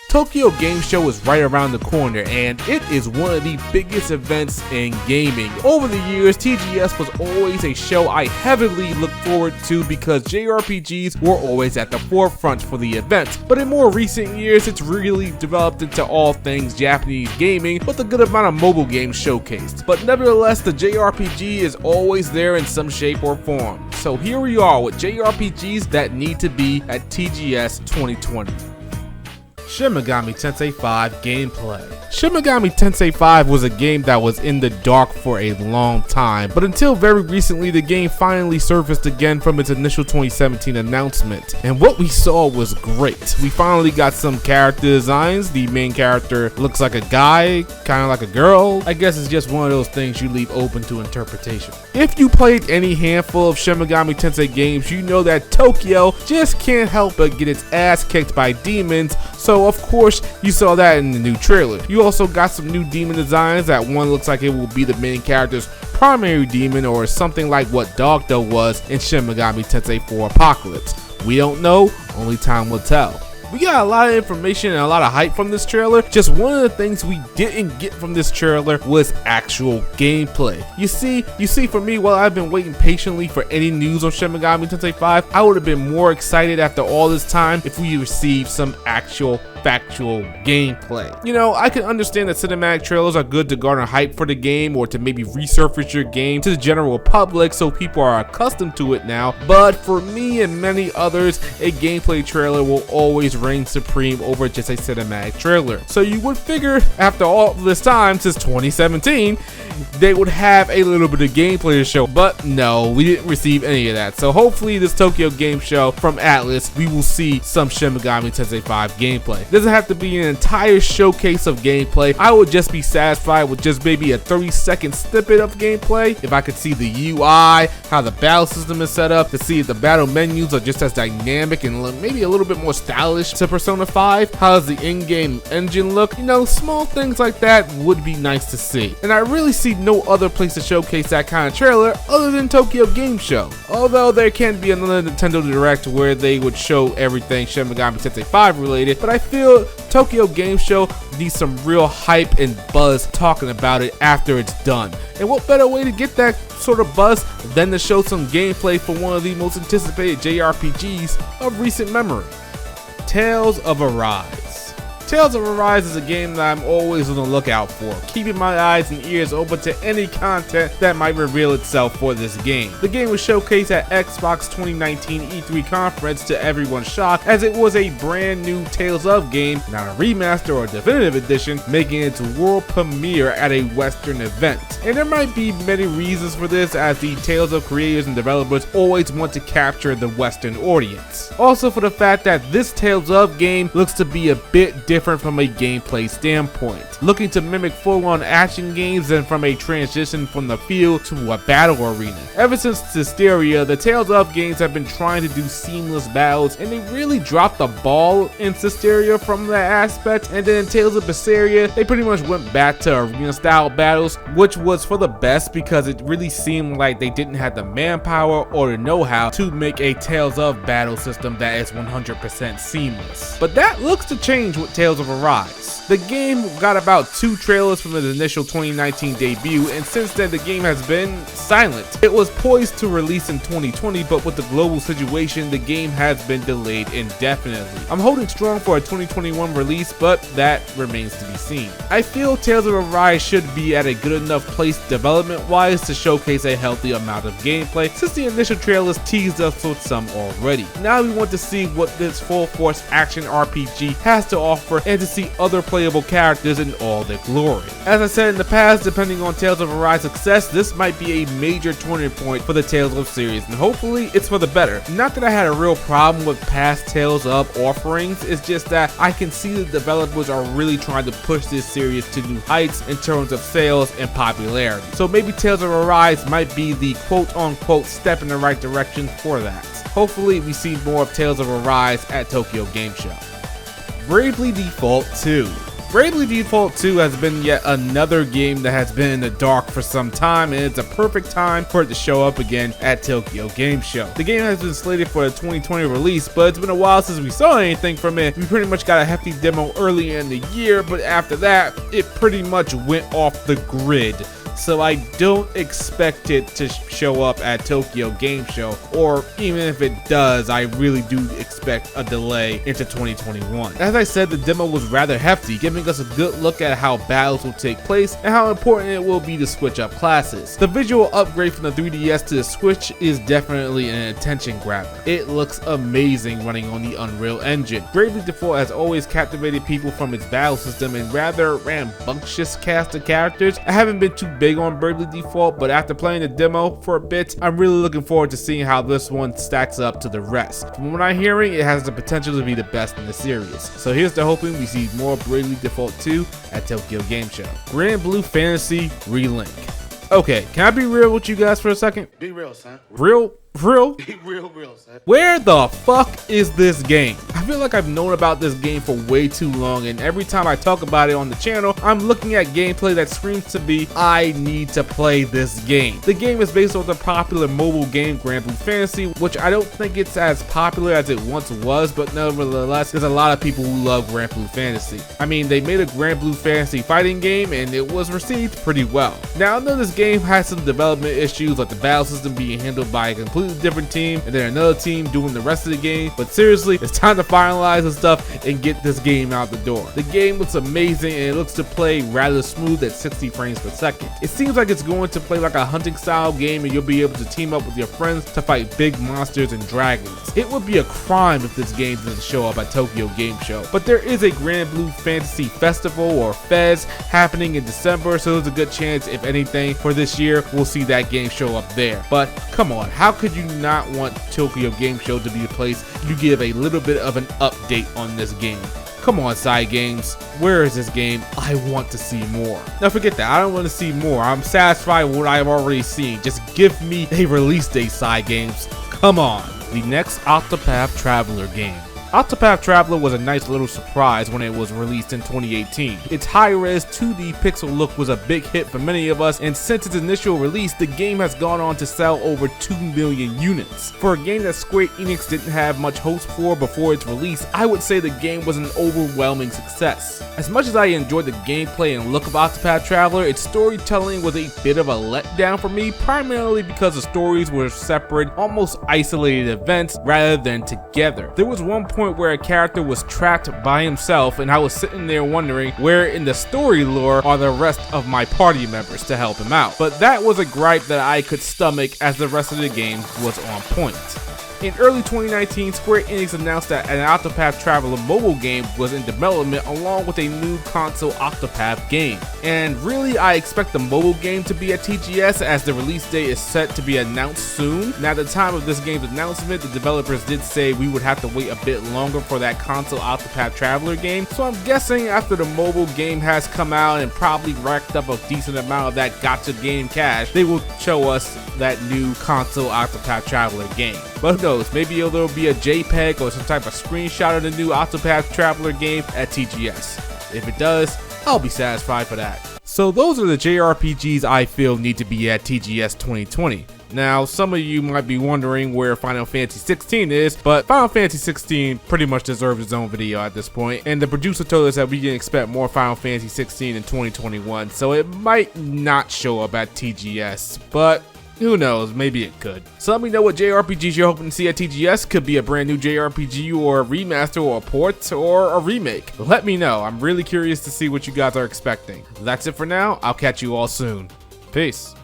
Tokyo Game Show is right around the corner, and it is one of the biggest events in gaming. Over the years, TGS was always a show I heavily looked forward to because JRPGs were always at the forefront for the event. But in more recent years, it's really developed into all things Japanese gaming with a good amount of mobile games showcased. But nevertheless, the JRPG is always there in some shape or form. So here we are with JRPGs that need to be at TGS 2020. Shin Megami Tensei 5 gameplay. Shin Megami Tensei 5 was a game that was in the dark for a long time, but until very recently the game finally surfaced again from its initial 2017 announcement, and what we saw was great. We finally got some character designs. The main character looks like a guy, kind of like a girl. I guess it's just one of those things you leave open to interpretation. If you played any handful of Shin Megami Tensei games, you know that Tokyo just can't help but get its ass kicked by demons, so of course you saw that in the new trailer. You also got some new demon designs. That one looks like it will be the main character's primary demon, or something like what Dogdo was in Shin Megami Tensei 4 Apocalypse. We don't know, only time will tell. We got a lot of information and a lot of hype from this trailer. Just one of the things we didn't get from this trailer was actual gameplay. You see, for me, while I've been waiting patiently for any news on Shin Megami Tensei 5, I would have been more excited after all this time if we received some actual factual gameplay. You know, I can understand that cinematic trailers are good to garner hype for the game or to maybe resurface your game to the general public so people are accustomed to it now, but for me and many others, a gameplay trailer will always reign supreme over just a cinematic trailer. So you would figure after all this time, since 2017, they would have a little bit of gameplay to show, but no, we didn't receive any of that. So hopefully this Tokyo Game Show from Atlas, we will see some Shin Megami Tensei 5 gameplay. It doesn't have to be an entire showcase of gameplay. I would just be satisfied with just maybe a 30-second snippet of gameplay. If I could see the UI, how the battle system is set up, to see if the battle menus are just as dynamic and maybe a little bit more stylish to Persona 5, how does the in-game engine look, you know, small things like that would be nice to see. And I really see no other place to showcase that kind of trailer other than Tokyo Game Show. Although there can be another Nintendo Direct where they would show everything Shin Megami Tensei 5 related, but I feel Tokyo Game Show needs some real hype and buzz talking about it after it's done. And what better way to get that sort of buzz than to show some gameplay for one of the most anticipated JRPGs of recent memory. Tales of Arise. Tales of Arise is a game that I'm always on the lookout for, keeping my eyes and ears open to any content that might reveal itself for this game. The game was showcased at Xbox 2019 E3 conference to everyone's shock, as it was a brand new Tales of game, not a remaster or definitive edition, making its world premiere at a Western event. And there might be many reasons for this, as the Tales of creators and developers always want to capture the Western audience. Also for the fact that this Tales of game looks to be a bit different from a gameplay standpoint, looking to mimic full-on action games and from a transition from the field to a battle arena. Ever since Hysteria, the Tales of games have been trying to do seamless battles, and they really dropped the ball in Hysteria from that aspect, and then in Tales of Berseria, they pretty much went back to arena style battles, which was for the best because it really seemed like they didn't have the manpower or the know-how to make a Tales of battle system that is 100% seamless. But that looks to change with Tales of Arise. The game got about 2 trailers from its initial 2019 debut, and since then the game has been silent. It was poised to release in 2020, but with the global situation, the game has been delayed indefinitely. I'm holding strong for a 2021 release, but that remains to be seen. I feel Tales of Arise should be at a good enough place development-wise to showcase a healthy amount of gameplay, since the initial trailers teased us with some already. Now we want to see what this full-force action RPG has to offer, and to see other playable characters in all their glory. As I said in the past, depending on Tales of Arise success, this might be a major turning point for the Tales of series, and hopefully it's for the better. Not that I had a real problem with past Tales of offerings, it's just that I can see the developers are really trying to push this series to new heights in terms of sales and popularity. So maybe Tales of Arise might be the quote-unquote step in the right direction for that. Hopefully we see more of Tales of Arise at Tokyo Game Show. Bravely Default 2. Bravely Default 2 has been yet another game that has been in the dark for some time, and it's a perfect time for it to show up again at Tokyo Game Show. The game has been slated for a 2020 release, but it's been a while since we saw anything from it. We pretty much got a hefty demo early in the year, but after that, it pretty much went off the grid. So I don't expect it to show up at Tokyo Game Show, or even if it does, I really do expect a delay into 2021. As I said, the demo was rather hefty, giving us a good look at how battles will take place and how important it will be to switch up classes. The visual upgrade from the 3DS to the Switch is definitely an attention grabber. It looks amazing running on the Unreal Engine. Bravely Default has always captivated people from its battle system and rather rambunctious cast of characters. I haven't been too big on Bravely Default, but after playing the demo for a bit, I'm really looking forward to seeing how this one stacks up to the rest. From what I'm hearing, it has the potential to be the best in the series. So here's to hoping we see more Bravely Default 2 at Tokyo Game Show. Grand Blue Fantasy Relink. Okay, can I be real with you guys for a second? Be real, son. Real? Be real, son. Where the fuck is this game? I feel like I've known about this game for way too long, and every time I talk about it on the channel, I'm looking at gameplay that screams to me, I need to play this game. The game is based on the popular mobile game Grand Blue Fantasy, which I don't think it's as popular as it once was, but nevertheless, there's a lot of people who love Grand Blue Fantasy. I mean, they made a Grand Blue Fantasy fighting game, and it was received pretty well. Now, I know this game has some development issues, like the battle system being handled by a completely different team and then another team doing the rest of the game, but seriously, it's time to finalize the stuff and get this game out the door. The game looks amazing and it looks to play rather smooth at 60 frames per second. It seems like it's going to play like a hunting style game, and you'll be able to team up with your friends to fight big monsters and dragons. It would be a crime if this game doesn't show up at Tokyo Game Show, but there is a Grand Blue Fantasy Festival, or Fez, happening in December, so there's a good chance, if anything, for this year we'll see that game show up there. But come on, how could you not want Tokyo Game Show to be the place you give a little bit of an update on this game? Come on, Side Games, where is this game? I want to see more. Now forget that, I don't want to see more. I'm satisfied with what I've already seen. Just give me a release date, Side Games. Come on. The next Octopath Traveler game. Octopath Traveler was a nice little surprise when it was released in 2018. Its high-res 2D pixel look was a big hit for many of us, and since its initial release, the game has gone on to sell over 2 million units. For a game that Square Enix didn't have much hopes for before its release, I would say the game was an overwhelming success. As much as I enjoyed the gameplay and look of Octopath Traveler, its storytelling was a bit of a letdown for me, primarily because the stories were separate, almost isolated events rather than together. There was one point where a character was trapped by himself, and I was sitting there wondering where in the story lore are the rest of my party members to help him out. But that was a gripe that I could stomach, as the rest of the game was on point. In early 2019, Square Enix announced that an Octopath Traveler mobile game was in development, along with a new console Octopath game. And really, I expect the mobile game to be at TGS, as the release date is set to be announced soon. Now, at the time of this game's announcement, the developers did say we would have to wait a bit longer for that console Octopath Traveler game. So I'm guessing after the mobile game has come out and probably racked up a decent amount of that gacha game cash, they will show us that new console Octopath Traveler game. But who knows, maybe there'll be a JPEG or some type of screenshot of the new Octopath Traveler game at TGS. If it does, I'll be satisfied for that. So those are the JRPGs I feel need to be at TGS 2020. Now, some of you might be wondering where Final Fantasy 16 is, but Final Fantasy 16 pretty much deserves its own video at this point, and the producer told us that we can expect more Final Fantasy 16 in 2021, so it might not show up at TGS, but who knows, maybe it could. So let me know what JRPGs you're hoping to see at TGS. Could be a brand new JRPG, or a remaster, or a port, or a remake. Let me know, I'm really curious to see what you guys are expecting. That's it for now, I'll catch you all soon. Peace.